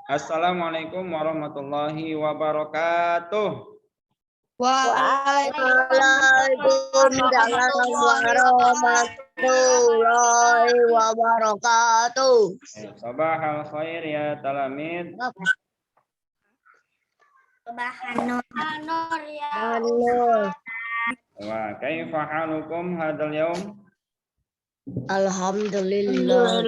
Assalamualaikum warahmatullahi wabarakatuh. Waalaikumsalam warahmatullahi wabarakatuh. Sabahal khair ya talamid. Bahanur ya. Wa kaifa halukum hadzal yaum? Alhamdulillah.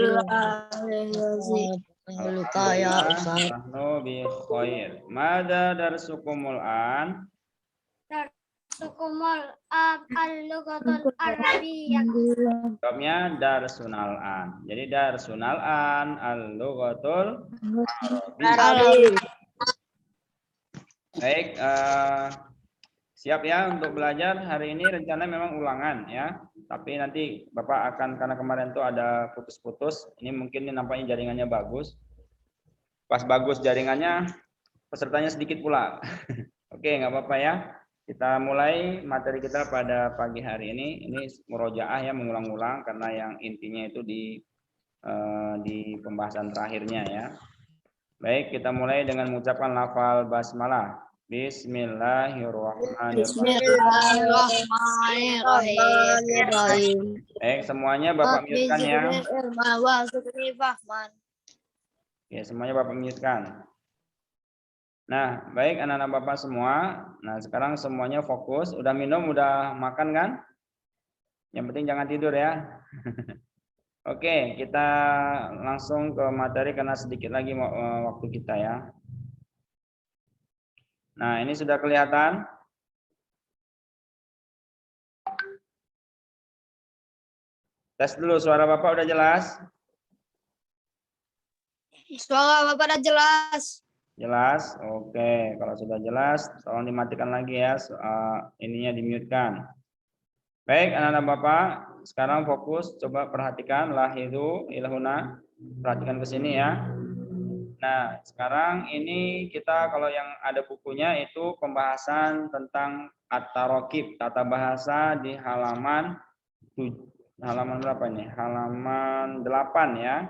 Nahnu bi khair. Mada darsukumul an? Sukumul al-lughatul arabiyyah. Jawabnya darsunal an. Jadi darsunal an al-lughatul arabiyyah. Baik, siap ya untuk belajar. Hari ini rencana memang ulangan ya. Tapi nanti Bapak akan, karena kemarin tuh ada putus-putus. Ini mungkin nampaknya jaringannya bagus. Pas bagus jaringannya, pesertanya sedikit pula. Oke, nggak apa-apa ya. Kita mulai materi kita pada pagi hari ini. Ini murojaah ya, mengulang-ulang karena yang intinya itu di pembahasan terakhirnya ya. Baik, kita mulai dengan mengucapkan lafal basmalah. Bismillahirrahmanirrahim. Baik, semuanya Bapak mute-kan ya. Ya, semuanya Bapak mute-kan. Nah, baik anak-anak Bapak semua. Nah, sekarang semuanya fokus. Udah minum, udah makan kan? Yang penting jangan tidur ya. Oke, kita langsung ke materi karena sedikit lagi waktu kita ya. Nah, ini sudah kelihatan. Tes dulu, suara Bapak udah jelas? Suara Bapak udah jelas. Jelas? Oke, kalau sudah jelas, tolong dimatikan lagi ya. Ininya di-mute-kan. Baik, anak-anak Bapak, sekarang fokus, coba perhatikan lahidu ilahuna. Perhatikan ke sini ya. Nah, sekarang ini kita kalau yang ada bukunya itu pembahasan tentang at-tarokib, tata bahasa di halaman berapa nih? Halaman 8 ya.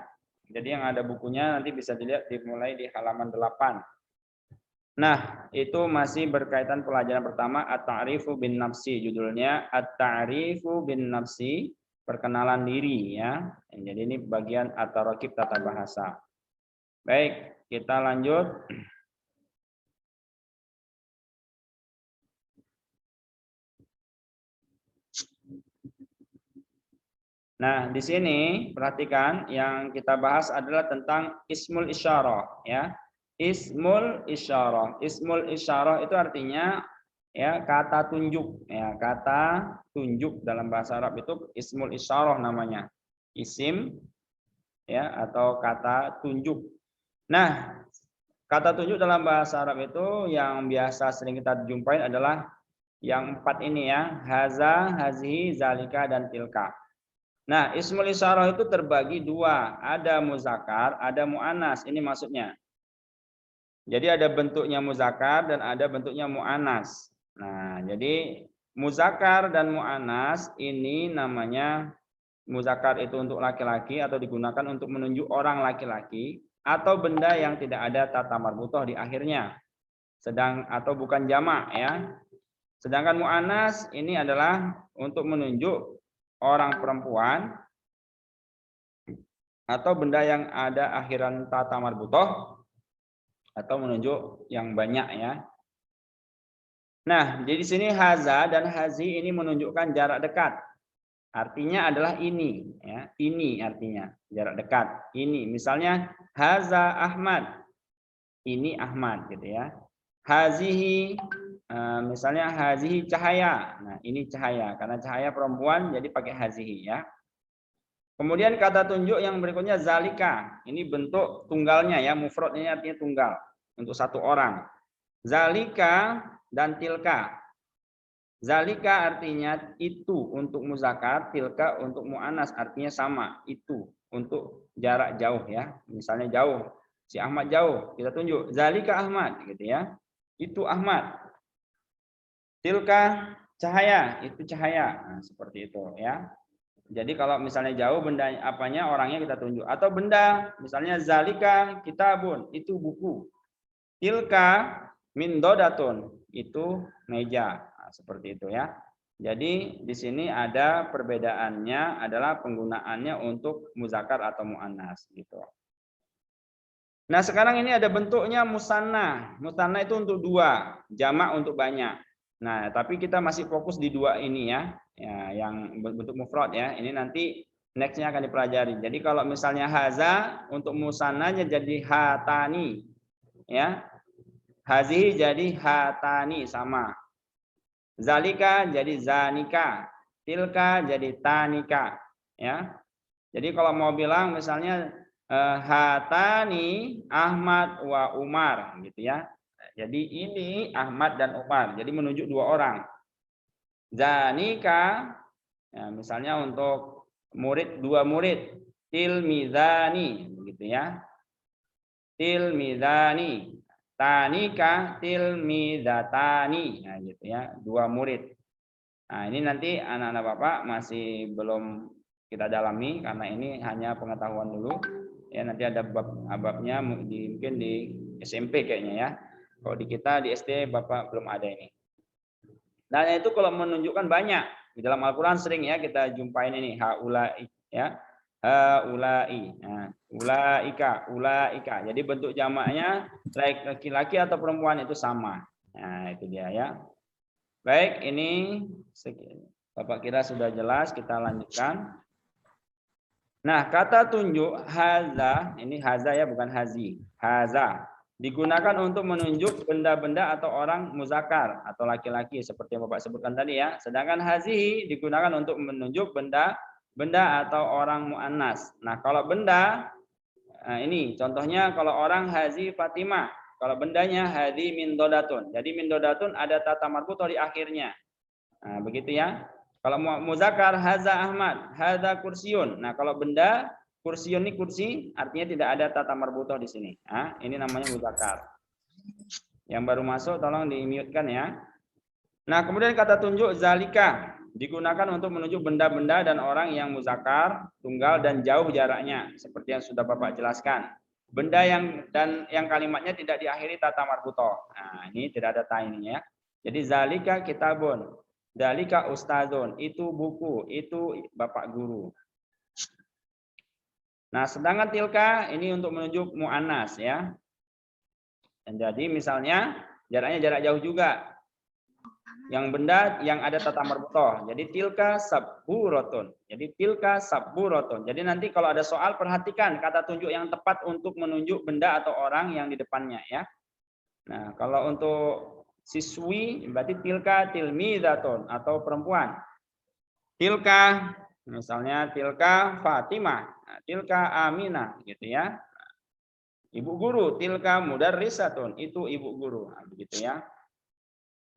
Jadi yang ada bukunya nanti bisa dilihat dimulai di halaman 8. Nah, itu masih berkaitan pelajaran pertama at-ta'rifu bin nafsi, judulnya at-ta'rifu bin nafsi, perkenalan diri ya. Jadi ini bagian at-tarokib tata bahasa. Baik, kita lanjut. Nah, di sini perhatikan yang kita bahas adalah tentang ismul isyarah ya. Ismul isyarah. Ismul isyarah itu artinya ya kata tunjuk ya, kata tunjuk dalam bahasa Arab itu ismul isyarah namanya. Isim ya atau kata tunjuk. Nah, kata tunjuk dalam bahasa Arab itu yang biasa sering kita jumpai adalah yang 4 ini ya, haza, hazihi, zalika dan tilka. Nah, ismul isyarah itu terbagi 2, ada muzakkar, ada muannas. Ini maksudnya. Jadi ada bentuknya muzakkar dan ada bentuknya muannas. Nah, jadi muzakkar dan muannas ini namanya muzakkar itu untuk laki-laki atau digunakan untuk menunjuk orang laki-laki atau benda yang tidak ada tata marbutoh di akhirnya. Atau bukan jamak ya. Sedangkan muannas ini adalah untuk menunjuk orang perempuan atau benda yang ada akhiran tata marbutoh atau menunjuk yang banyak ya. Nah, jadi di sini haza dan hazi ini menunjukkan jarak dekat. Artinya adalah ini ya. Ini artinya jarak dekat. Ini misalnya haza Ahmad. Ini Ahmad gitu ya. Hazihi misalnya hazihi cahaya. Nah, ini cahaya karena cahaya perempuan jadi pakai hazihi ya. Kemudian kata tunjuk yang berikutnya zalika. Ini bentuk tunggalnya ya, mufrad ini artinya tunggal untuk satu orang. Zalika dan tilka. Zalika artinya itu untuk muzakkar, tilka untuk muannas artinya sama, itu untuk jarak jauh ya. Misalnya jauh, si Ahmad jauh, kita tunjuk zalika Ahmad gitu ya. Itu Ahmad. Tilka cahaya, itu cahaya. Nah, seperti itu ya. Jadi kalau misalnya jauh benda apanya orangnya kita tunjuk atau benda misalnya zalika kitabun itu buku. Tilka min dodatun itu meja. Nah, seperti itu ya. Jadi di sini ada perbedaannya adalah penggunaannya untuk muzakkar atau muannas gitu. Nah, sekarang ini ada bentuknya musanna. Musanna itu untuk dua, jamak untuk banyak. Nah, tapi kita masih fokus di dua ini ya. Ya, yang bentuk mufrad ya. Ini nanti nextnya akan dipelajari. Jadi kalau misalnya haza untuk musannanya jadi hatani ya. Hazihi jadi hatani sama. Zalika jadi zanika. Tilka jadi tanika ya. Jadi kalau mau bilang misalnya hatani Ahmad wa Umar gitu ya. Jadi ini Ahmad dan Umar. Jadi menunjuk dua orang. Zanika ya, misalnya untuk murid dua murid. Tilmizani gitu ya. Tilmizani. Tanika tilmidatani. Nah gitu ya, dua murid. Nah, ini nanti anak-anak Bapak masih belum kita dalami karena ini hanya pengetahuan dulu. Ya, nanti ada babnya mungkin di SMP kayaknya ya. Kalau di kita di SD Bapak belum ada ini. Nah, itu kalau menunjukkan banyak. Di dalam Al-Qur'an sering ya kita jumpain ini haulai ya. Haulai. Nah, ulaika. Jadi bentuk jamaknya laki-laki atau perempuan itu sama. Nah, itu dia ya. Baik, ini Bapak kira sudah jelas, kita lanjutkan. Nah, kata tunjuk haza, ini haza ya bukan hazi. Haza digunakan untuk menunjuk benda-benda atau orang muzakkar atau laki-laki seperti yang Bapak sebutkan tadi ya. Sedangkan hazihi digunakan untuk menunjuk benda atau orang muannas. Nah, kalau benda ini contohnya kalau orang hazi Fatimah. Kalau bendanya hadi min dodatun. Jadi min dodatun ada tata marbutoh di akhirnya. Nah, begitu ya. Kalau muzakkar haza Ahmad, haza kursiun. Nah, kalau benda kursiun ini kursi artinya tidak ada tata marbutoh di sini. Nah, ini namanya muzakkar. Yang baru masuk tolong di-mute-kan ya. Nah, kemudian kata tunjuk zalika digunakan untuk menunjuk benda-benda dan orang yang muzakkar, tunggal dan jauh jaraknya seperti yang sudah Bapak jelaskan. Benda yang kalimatnya tidak diakhiri tata marbutoh. Nah, ini tidak ada ta ininya ya. Jadi zalika kitabun, zalika ustadzun, itu buku, itu bapak guru. Nah, sedangkan tilka ini untuk menunjuk muannas ya. Dan jadi misalnya jaraknya jarak jauh juga. Yang benda yang ada tata marbutoh. Jadi tilka sabburatun. Jadi tilka sabburatun. Jadi nanti kalau ada soal perhatikan kata tunjuk yang tepat untuk menunjuk benda atau orang yang di depannya ya. Nah, kalau untuk siswi berarti tilka tilmidatun atau perempuan. Tilka misalnya tilka Fatimah, nah, tilka Aminah gitu ya. Ibu guru, tilka mudarrisatun, itu ibu guru. Nah, begitu ya.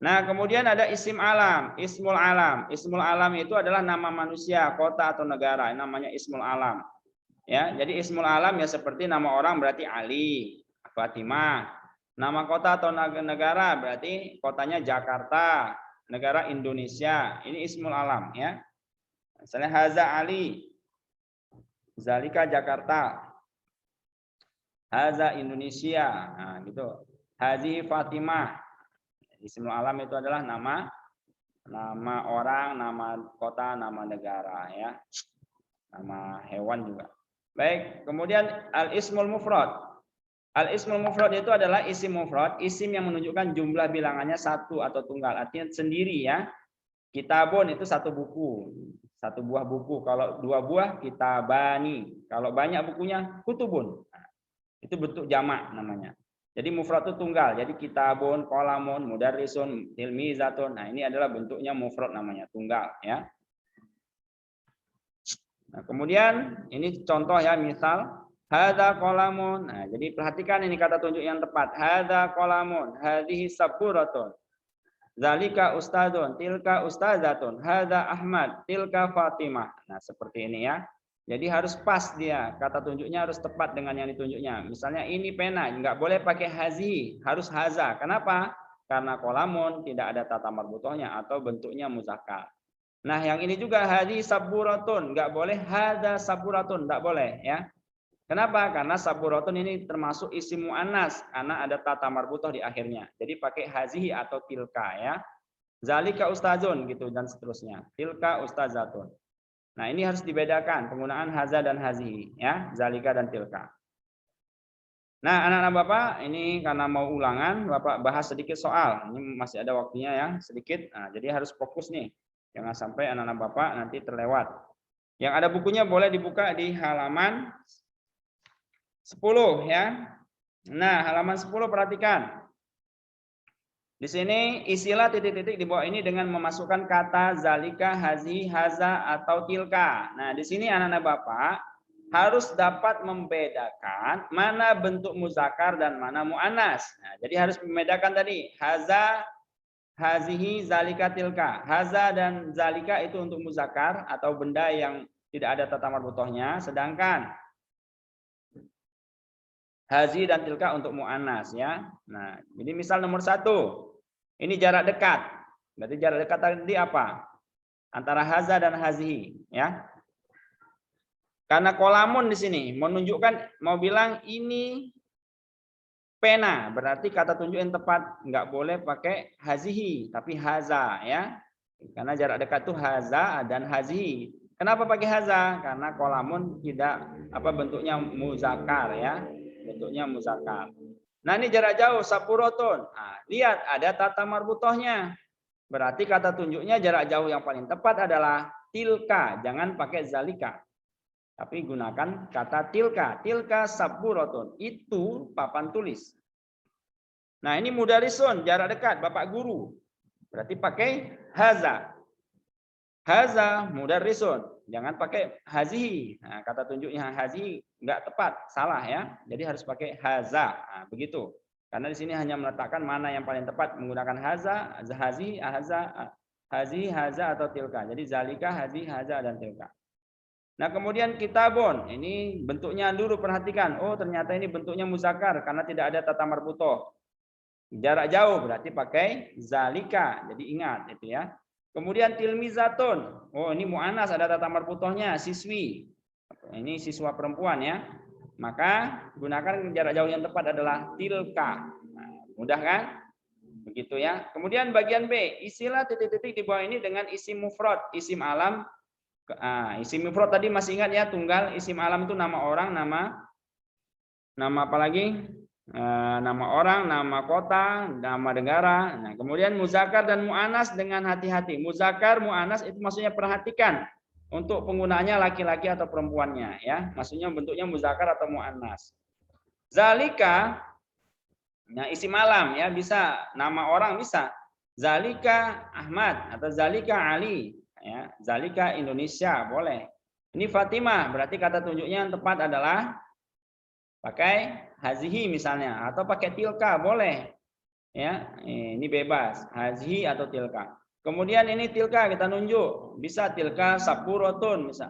Nah, kemudian ada isim alam, ismul alam. Ismul alam itu adalah nama manusia, kota atau negara, namanya ismul alam. Ya, jadi ismul alam ya seperti nama orang berarti Ali, Fatimah. Nama kota atau negara berarti kotanya Jakarta, negara Indonesia. Ini ismul alam ya. Misalnya haza Ali, zalika Jakarta. Haza Indonesia. Nah, gitu. Hazi Fatimah. Ismul alam itu adalah nama orang, nama kota, nama negara ya. Nama hewan juga. Baik, kemudian al-ismul mufrad. Al-ismul mufrad itu adalah isim mufrad, isim yang menunjukkan jumlah bilangannya satu atau tunggal, artinya sendiri ya. Kitabun itu satu buku, satu buah buku. Kalau dua buah kitabani. Kalau banyak bukunya kutubun. Nah, itu bentuk jamak namanya. Jadi mufrad itu tunggal. Jadi kitabun, qalamun, mudarrisun, tilmizatun. Nah, ini adalah bentuknya mufrad namanya, tunggal ya. Nah, kemudian ini contoh ya, misal hadza qalamun. Nah, jadi perhatikan ini kata tunjuk yang tepat. Hadza qalamun, hadhihi sabburatun. Zalika ustadzun, tilka ustadzatun, hadza Ahmad, tilka Fatimah. Nah, seperti ini ya. Jadi harus pas dia, kata tunjuknya harus tepat dengan yang ditunjuknya. Misalnya ini pena, nggak boleh pakai hazi, harus haza. Kenapa? Karena qalamun tidak ada tata marbutohnya atau bentuknya muzakkar. Nah, yang ini juga hadhi saburatun, nggak boleh hadza saburatun, nggak boleh ya. Kenapa? Karena saburatun ini termasuk isim muannas karena ada tata marbutoh di akhirnya. Jadi pakai hazihi atau tilka ya. Zalika ustazun gitu dan seterusnya. Tilka ustazatun. Nah, ini harus dibedakan penggunaan haza dan hazihi ya, zalika dan tilka. Nah, anak-anak Bapak, ini karena mau ulangan, Bapak bahas sedikit soal. Ini masih ada waktunya ya, sedikit. Nah, jadi harus fokus nih. Jangan sampai anak-anak Bapak nanti terlewat. Yang ada bukunya boleh dibuka di halaman 10 ya. Nah, halaman 10 perhatikan. Di sini isilah titik-titik di bawah ini dengan memasukkan kata zalika, hazi, haza atau tilka. Nah, di sini anak-anak Bapak harus dapat membedakan mana bentuk muzakkar dan mana muannas. Nah, jadi harus membedakan tadi haza, hazihi, zalika, tilka. Haza dan zalika itu untuk muzakkar atau benda yang tidak ada tata marbutohnya, sedangkan hazi dan tilka untuk muannas ya. Nah, jadi misal nomor 1. Ini jarak dekat. Berarti jarak dekat tadi apa? Antara haza dan hazihi ya. Karena kolamun di sini menunjukkan mau bilang ini pena, berarti kata tunjuk yang tepat nggak boleh pakai hazihi tapi haza ya. Karena jarak dekat itu haza dan hazihi. Kenapa pakai haza? Karena kolamun tidak bentuknya muzakkar ya. Bentuknya muzakkar. Nah, ini jarak jauh sapuroton. Nah, lihat ada tata marbutohnya. Berarti kata tunjuknya jarak jauh yang paling tepat adalah tilka, jangan pakai zalika. Tapi gunakan kata tilka. Tilka sapuroton. Itu papan tulis. Nah, ini mudarisun, jarak dekat, Bapak guru. Berarti pakai haza. Haza mudarisun. Jangan pakai hazihi. Nah, kata tunjuknya hazihi enggak tepat, salah ya. Jadi harus pakai haza. Nah, begitu. Karena di sini hanya meletakkan mana yang paling tepat menggunakan haza, hazi, haza, hazi, haza atau tilka. Jadi zalika, hazi, haza dan tilka. Nah, kemudian kitabun. Ini bentuknya dulu perhatikan. Oh, ternyata ini bentuknya muzakkar karena tidak ada tata marbutoh. Jarak jauh berarti pakai zalika. Jadi ingat itu ya. Kemudian tilmizatun. Oh, ini muannas ada tata marbutohnya, siswi. Ini siswa perempuan ya. Maka gunakan jarak jauh yang tepat adalah tilka. Nah, mudah kan? Begitu ya. Kemudian bagian B, isilah titik-titik di bawah ini dengan isim mufrad, isim alam. Isim mufrad tadi masih ingat ya, tunggal. Isim alam itu nama orang, nama apa lagi? Nama orang, nama kota, nama negara. Nah, kemudian muzakkar dan muannas dengan hati-hati. Muzakkar, muannas itu maksudnya perhatikan untuk penggunaannya laki-laki atau perempuannya ya. Maksudnya bentuknya muzakkar atau muannas. Zalika, nah isim alam ya, bisa nama orang bisa. Zalika Ahmad atau Zalika Ali ya. Zalika Indonesia boleh. Ini Fatimah, berarti kata tunjuknya yang tepat adalah pakai hazihi misalnya atau pakai tilka boleh ya, ini bebas hazihi atau tilka. Kemudian ini tilka kita nunjuk bisa tilka sapurotun misal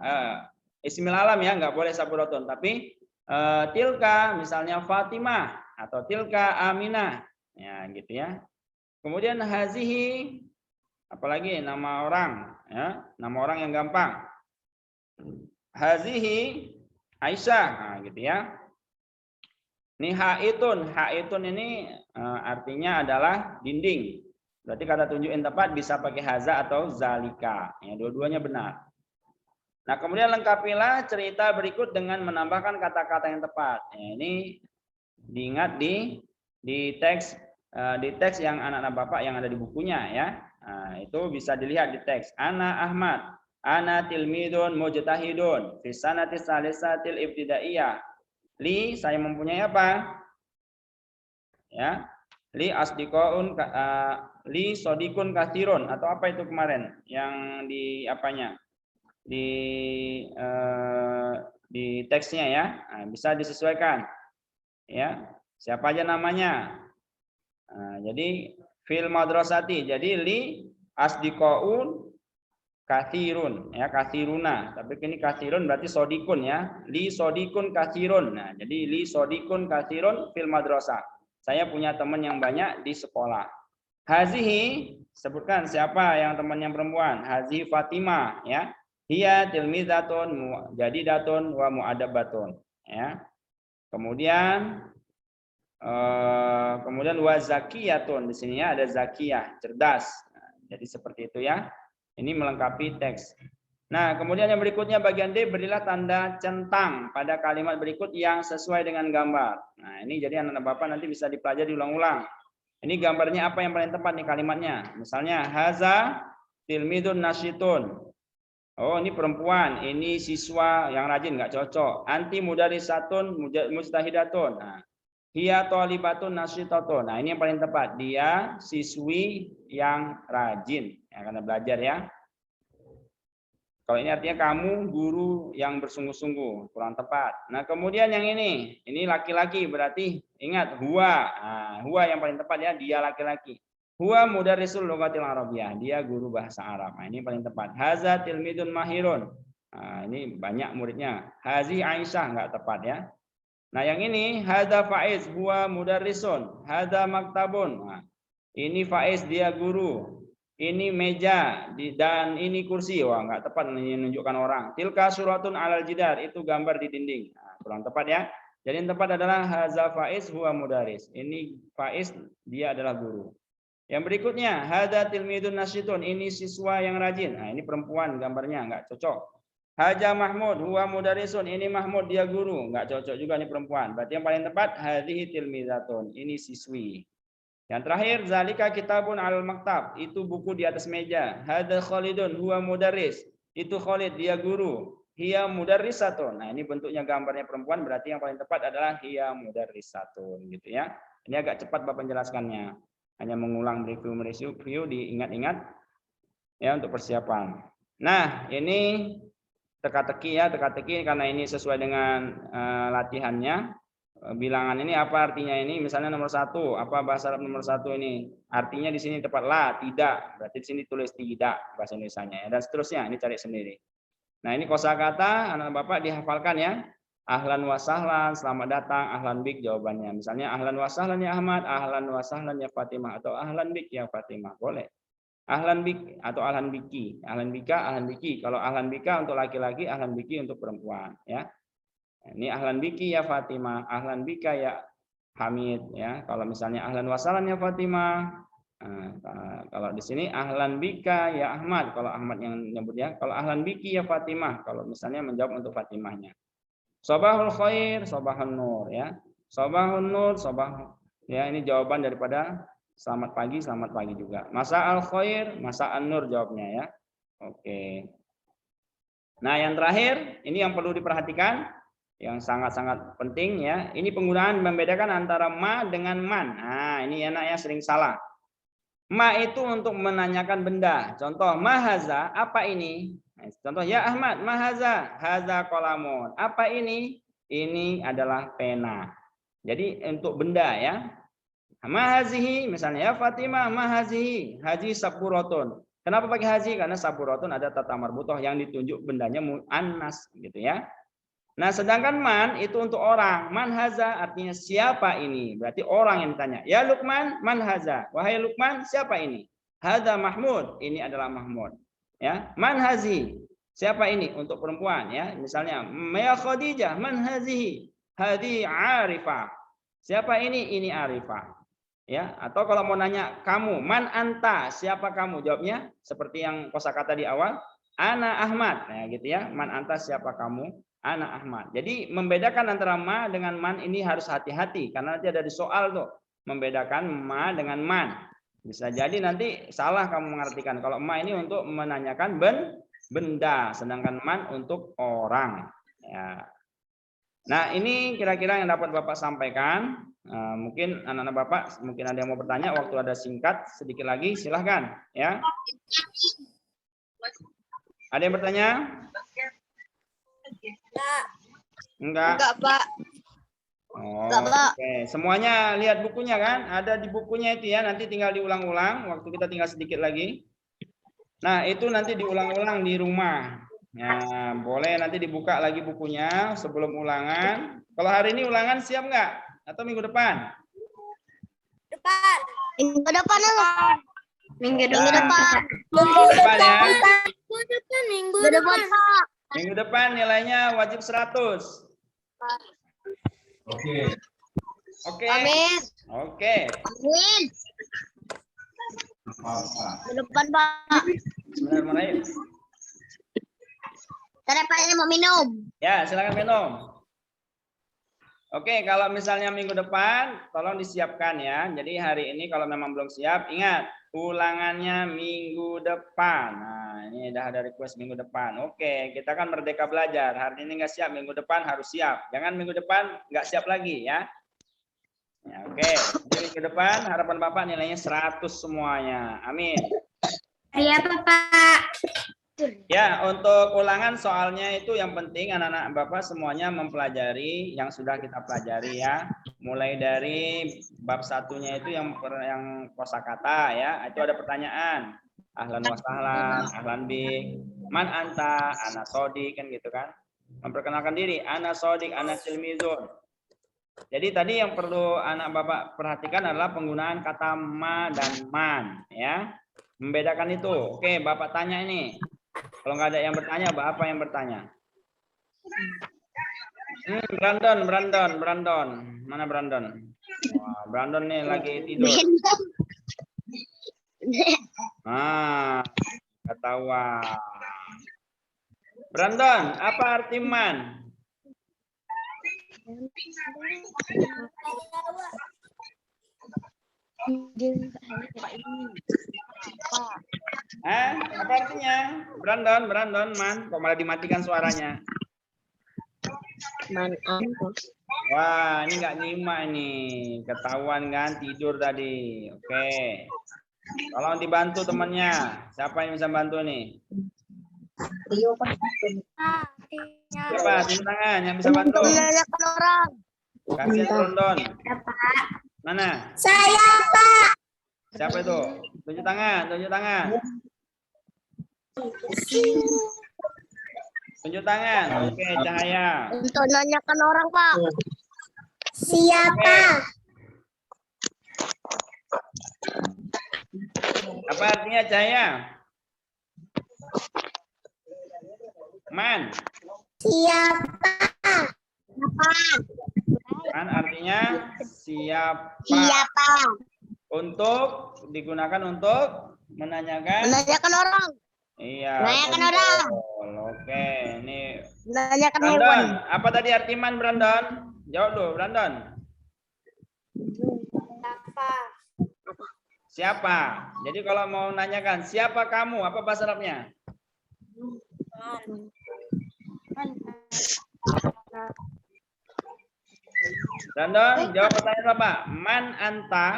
ismil alam ya, nggak boleh sapurotun tapi tilka misalnya Fatimah atau tilka Aminah ya gitu ya. Kemudian hazihi apalagi nama orang ya, nama orang yang gampang hazihi Aisyah nah, gitu ya. Ini haitun ini artinya adalah dinding. Berarti kata tunjuk yang tepat bisa pakai haza atau zalika. Ya, dua-duanya benar. Nah, kemudian lengkapilah cerita berikut dengan menambahkan kata-kata yang tepat. Ya, ini diingat di teks yang anak-anak Bapak yang ada di bukunya ya. Nah, itu bisa dilihat di teks. Ana Ahmad, ana tilmidun mujtahidun fi sanati salisatil ibtidaiyah. Li saya mempunyai apa? Ya. Li asdiqaun li sodikun katsirun atau apa itu kemarin yang di apanya? Di teksnya ya. Nah, bisa disesuaikan. Ya. Siapa aja namanya? Nah, jadi fil madrasati. Jadi li asdiqaun kathirun ya, kathiruna, tapi ini kathirun berarti sodikun ya, li sodikun kathirun. Nah, jadi li sodikun kathirun fil madrasah, saya punya teman yang banyak di sekolah. Hazihi, sebutkan siapa yang temannya perempuan. Hazihi Fatimah, ya. Hiya tilmizatun jadidatun wa mu'adabatun, ya. Kemudian wa zakiyatun, di sini ada zakiyah, cerdas. Nah, jadi seperti itu ya. Ini melengkapi teks. Nah, kemudian yang berikutnya bagian D, berilah tanda centang pada kalimat berikut yang sesuai dengan gambar. Nah, ini jadi anak-anak Bapak nanti bisa dipelajari ulang-ulang. Ini gambarnya apa yang paling tepat nih kalimatnya. Misalnya haza tilmidun nasyitun. Oh, ini perempuan, ini siswa yang rajin, nggak cocok. Anti mudarisatun mustahidatun. Nah, hiya thalibatun nasyitatun. Nah, ini yang paling tepat. Dia siswi yang rajin, yang karena belajar ya. Kalau ini artinya kamu guru yang bersungguh-sungguh, kurang tepat. Nah, kemudian yang ini laki-laki, berarti ingat huwa. Nah, huwa yang paling tepat ya, dia laki-laki. Huwa mudarrisul lughatil arabiyyah, dia guru bahasa Arab. Nah, ini paling tepat. Haza tilmidun mahirun. Nah, ini banyak muridnya. Hazi Aisyah, enggak tepat ya. Nah, yang ini hadza Faiz huwa mudarrisun, hadza maktabun. Nah, ini Faiz dia guru. Ini meja dan ini kursi. Wah, enggak tepat menunjukkan orang. Tilka suratun alal jidar, itu gambar di dinding. Nah, kurang tepat ya. Jadi yang tepat adalah hadza Faiz huwa mudarris. Ini Faiz dia adalah guru. Yang berikutnya, hadza tilmidun nasyitun, ini siswa yang rajin. Nah, ini perempuan gambarnya enggak cocok. Haja Mahmud huwa mudarrisun, ini Mahmud dia guru, enggak cocok juga nih perempuan. Berarti yang paling tepat hadhihi tilmizatun, ini siswi. Yang terakhir zalika kitabun al maktab, itu buku di atas meja. Hadza Khalidun huwa mudarris, itu Khalid dia guru. Hiya mudarrisatun. Nah, ini bentuknya gambarnya perempuan, berarti yang paling tepat adalah hiya mudarrisatun gitu ya. Ini agak cepat Bapak menjelaskannya. Hanya mengulang review diingat-ingat ya untuk persiapan. Nah, ini teka-teki ya, teka-teki karena ini sesuai dengan latihannya. Bilangan ini apa artinya ini? Misalnya nomor 1, apa bahasa Arab nomor 1 ini? Artinya di sini tepat la, tidak. Berarti di sini tulis tidak bahasa Indonesianya ya. Dan seterusnya, ini cari sendiri. Nah, ini kosakata anak Bapak dihafalkan ya. Ahlan wa sahlan, selamat datang, ahlan bik jawabannya. Misalnya ahlan wa sahlan ya Ahmad, ahlan wa sahlan ya Fatimah, atau ahlan bik ya Fatimah, boleh. Ahlan bik atau ahlan biki, ahlan bika, ahlan biki. Kalau ahlan bika untuk laki-laki, ahlan biki untuk perempuan ya. Ini ahlan biki ya Fatimah, ahlan bika ya Hamid ya. Kalau misalnya ahlan wa sahlan ya Fatimah. Nah, kalau di sini ahlan bika ya Ahmad, kalau Ahmad yang nyebut ya. Kalau ahlan biki ya Fatimah, kalau misalnya menjawab untuk Fatimahnya. Sobahul khair, sobahun nur ya. Sobahun nur, sobah ya, ini jawaban daripada selamat pagi juga. Masa al khair, masa an nur jawabnya ya. Oke. Nah, yang terakhir ini yang perlu diperhatikan, yang sangat-sangat penting ya. Ini penggunaan membedakan antara ma dengan man. Nah, ini enaknya sering salah. Ma itu untuk menanyakan benda. Contoh, mahaza, apa ini? Contoh, ya Ahmad, mahaza, haza kolamun. Apa ini? Ini adalah pena. Jadi untuk benda ya. Mahazihi, misalnya ya Fatimah, mahazihi, haji saburotun. Kenapa pakai haji? Karena saburotun ada tata marbutoh yang ditunjuk bendanya mu'annas gitu ya. Nah, sedangkan man itu untuk orang. Man haza artinya siapa ini? Berarti orang yang ditanya. Ya Luqman, man haza. Wahai Luqman, siapa ini? Hadza Mahmud, ini adalah Mahmud. Ya, man hazi. Siapa ini? Untuk perempuan ya. Misalnya, ya Khadijah, man hazihi? Hadi Arifah. Siapa ini? Ini Arifah. Ya, atau kalau mau nanya kamu, man anta? Siapa kamu? Jawabnya seperti yang kosakata di awal, ana Ahmad. Nah, gitu ya. Man anta, siapa kamu? Ana Ahmad. Jadi membedakan antara ma dengan man ini harus hati-hati karena nanti ada di soal tuh membedakan ma dengan man. Bisa jadi nanti salah kamu mengartikan. Kalau ma ini untuk menanyakan benda, sedangkan man untuk orang. Ya. Nah, ini kira-kira yang dapat Bapak sampaikan. Mungkin anak-anak Bapak mungkin ada yang mau bertanya. Waktu ada singkat sedikit lagi, silahkan. Ya. Ada yang bertanya? Enggak. Enggak, Pak. Oh, Enggak, Pak. oke. Semuanya lihat bukunya kan? Ada di bukunya itu ya. Nanti tinggal diulang-ulang. Waktu kita tinggal sedikit lagi. Nah, itu nanti diulang-ulang di rumah. Ya, boleh nanti dibuka lagi bukunya sebelum ulangan. Kalau hari ini ulangan siap nggak? Atau minggu depan? Depan. Minggu depan lah. Minggu Minggu depan. Minggu depan ya. Minggu depan Pak. Minggu depan nilainya wajib 100. Oke. Amin. Oke. Amin. Minggu depan Pak. Bismillahirrahmanirrahim. Saya pengen mau minum. Ya, silakan minum. Oke, kalau misalnya minggu depan, tolong disiapkan ya. Jadi hari ini kalau memang belum siap, ingat ulangannya minggu depan. Nah, ini udah ada request minggu depan. Oke, kita kan merdeka belajar. Hari ini nggak siap, minggu depan harus siap. Jangan minggu depan nggak siap lagi ya. Ya, oke, jadi minggu depan harapan Bapak nilainya 100 semuanya. Amin. Iya, Bapak. Ya, untuk ulangan soalnya itu yang penting anak-anak Bapak semuanya mempelajari yang sudah kita pelajari ya. Mulai dari bab satunya itu yang kosakata ya. Itu ada pertanyaan. Ahlan wa sahlan, ahlan bik, man anta, ana sodik kan gitu kan. Memperkenalkan diri, ana sodik, ana silmizun. Jadi tadi yang perlu anak Bapak perhatikan adalah penggunaan kata ma dan man ya. Membedakan itu. Oke, Bapak tanya ini. Kalau nggak ada yang bertanya, apa yang bertanya? Brandon. Mana Brandon? Wah, Brandon nih lagi tidur. Ketawa. Brandon, apa arti man? Apa artinya? Brandon, man. Kok malah dimatikan suaranya? Man. Wah, ini nggak nyimak ini. Ketahuan kan tidur tadi. Oke. Tolong dibantu temannya. Siapa yang bisa bantu nih? Siapa? Tunjuk tangan yang bisa bantu. Menanyakan orang. Kasih Brandon. Mana? Saya Pak. Siapa itu? Tunjuk tangan. Tunjuk tangan. Oke, Cahaya. Untuk nanyakan orang Pak. Siapa? Apa artinya Cahaya? Man. Siapa? Man artinya siapa? Siapa? Untuk digunakan untuk menanyakan. Menanyakan orang. Iya. Menanyakan orang. Oke, ini Menanyakan hewan. Brandon. Apa tadi arti man, Brandon? Jawab dulu, Brandon. Siapa? Jadi kalau mau nanyakan siapa kamu, apa bahasa Arabnya? Brandon, jawab pertanyaan Bapak. Man anta?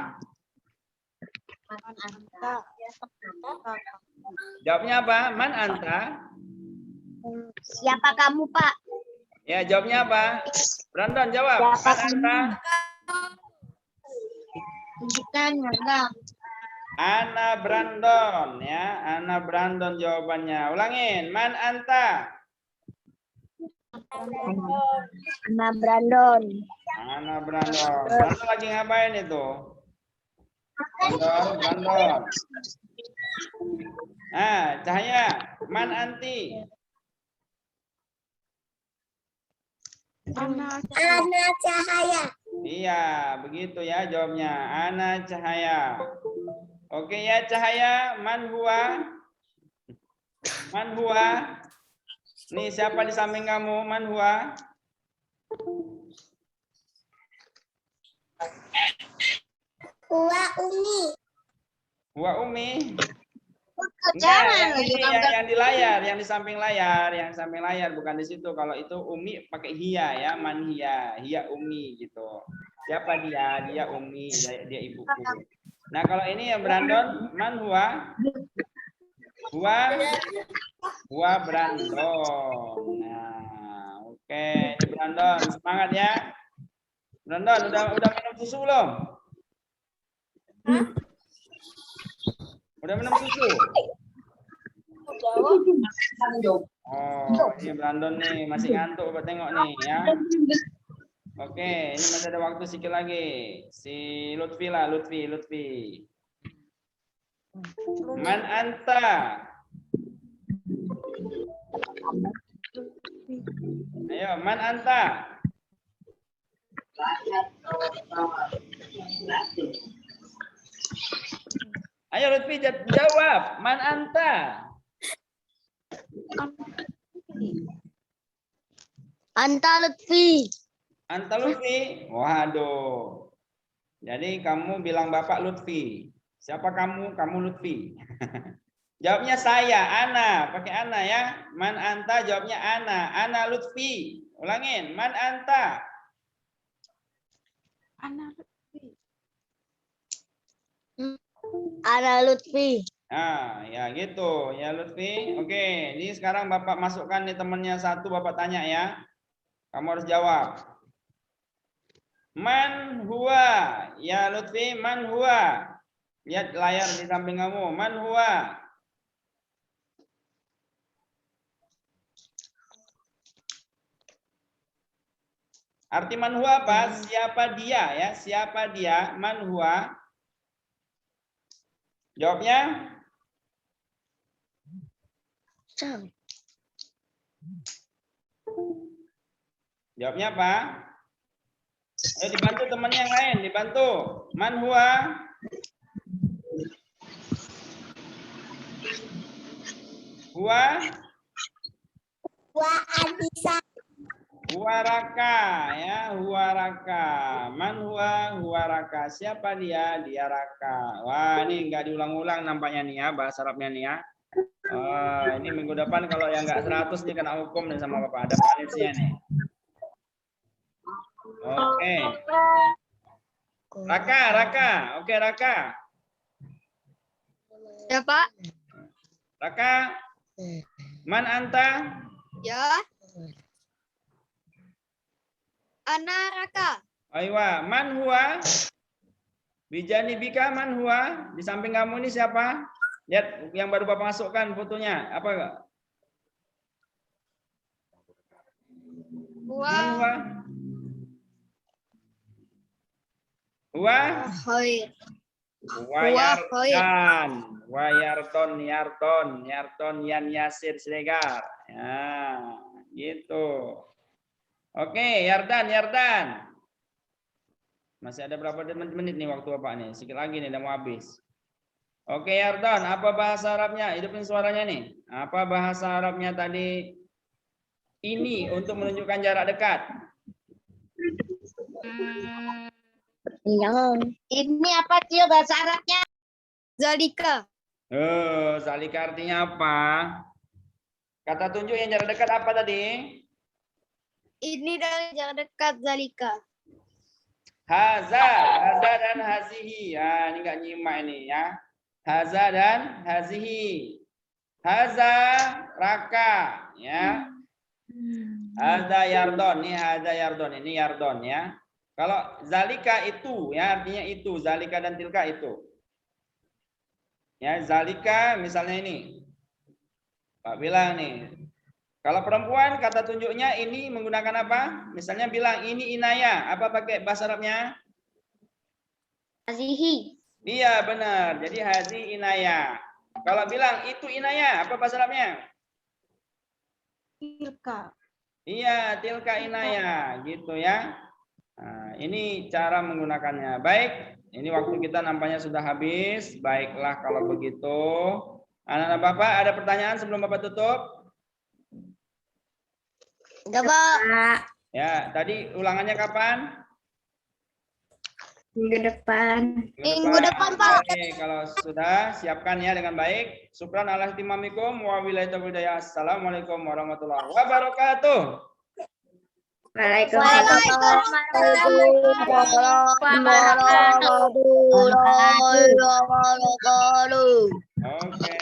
Jawabnya apa? Man anta? Siapa kamu Pak? Ya, jawabnya apa? Brandon jawab. Siapa Man anta? Tunjukkan enggak. Ana Brandon ya. Ana Brandon jawabannya. Ulangin. Man anta? Ana Brandon. Ana Brandon. Brandon lagi ngapain itu? Brandon. Cahaya. Man anti? Ana Cahaya. Iya, begitu ya jawabnya. Ana Cahaya. Oke ya Cahaya. Man huwa? Man huwa? Nih siapa di samping kamu? Man huwa? Huwa Umi. Huwa Umi? Jangan Yang di layar, yang di samping layar, bukan di situ. Kalau itu Umi pakai hiya ya, man hiya, hiya Umi gitu. Siapa dia? Dia Umi, dia ibuku. Nah kalau ini yang Brandon, man huwa? Huwa Brandon. Nah, oke, ini Brandon, semangat ya. Brandon udah minum susu belum? Udah minum susu? Oh, ini Brandon nih masih ngantuk, coba tengok nih ya. Oke, ini masih ada waktu sedikit lagi. Si Lutfi lah, Lutfi. Man anta. Ayo, man anta. Ayo Lutfi jawab, man anta. Anta Lutfi. Anta Lutfi. Waduh. Jadi kamu bilang Bapak Lutfi. Siapa kamu? Kamu Lutfi. Jawabnya saya, ana. Pakai ana ya. Man anta jawabnya ana. Ana Lutfi. Ulangin. Man anta. Ana Lutfi. Nah, ya gitu. Ya Lutfi. Oke. Ini sekarang Bapak masukkan nih temannya satu. Bapak tanya ya. Kamu harus jawab. Man huwa. Ya Lutfi, man huwa. Lihat layar di samping kamu. Man huwa. Arti man huwa apa? Siapa dia ya? Siapa dia? Man huwa. Jawabnya? Jawabnya apa? Ayo dibantu teman yang lain, dibantu. Man huwa. Huwa. Wa Adisa. Huwaraka ya, huwaraka. Man huwa raka. Siapa dia? Dia raka. Wah, ini enggak diulang-ulang nampaknya nih ya bahasa Arabnya nih ya. Ini minggu depan kalau yang enggak 100 nih kena hukum nih sama Bapak. Ada panitia nih. Oke. Raka. Oke, Raka. Ya, Pak. Raka. Man anta? Ya. Ana Raka. Aywa, man huwa? Bijanibika man huwa? Di samping kamu ini siapa? Lihat yang baru Bapak masukkan fotonya. Apa enggak? Man huwa? Huwa? Hoi. Yarton, Yan Yasir Siregar. Ya, gitu. Oke, Yardan. Masih ada berapa menit nih waktu Bapak nih? Sedikit lagi nih, udah mau habis. Oke, Yardan, apa bahasa Arabnya? Hidupin suaranya nih. Apa bahasa Arabnya tadi? Ini untuk menunjukkan jarak dekat. Ini apa Cio bahasa Arabnya? Zalika. Zalika artinya apa? Kata tunjuk yang jarak dekat apa tadi? Ini dari jarak dekat Zalika. Haza dan hazihi. Ya, ini enggak nyimak ini ya. Haza dan hazihi. Haza raka ya. Haza yardon, ini yardon ya. Kalau zalika itu ya artinya itu, zalika dan tilka itu. Ya, zalika misalnya ini. Pak bilang nih. Kalau perempuan kata tunjuknya ini menggunakan apa? Misalnya bilang ini inaya, apa pakai bahasa Arabnya? Hazihi. Iya benar. Jadi hazi inaya. Kalau bilang itu inaya, apa bahasa Arabnya? Tilka. Iya, tilka inaya, gitu ya. Nah, ini cara menggunakannya. Baik, ini waktu kita nampaknya sudah habis. Baiklah kalau begitu. Anak-anak Bapak, ada pertanyaan sebelum Bapak tutup? Enggak, Pak. Ya, tadi ulangannya kapan? Minggu depan. Minggu depan, Pak. Oke, kalau sudah siapkan ya dengan baik. Syukran ala ihtimamikum wa billahi taufiq. Assalamualaikum warahmatullahi wabarakatuh. Waalaikumsalam warahmatullahi wabarakatuh. Oke.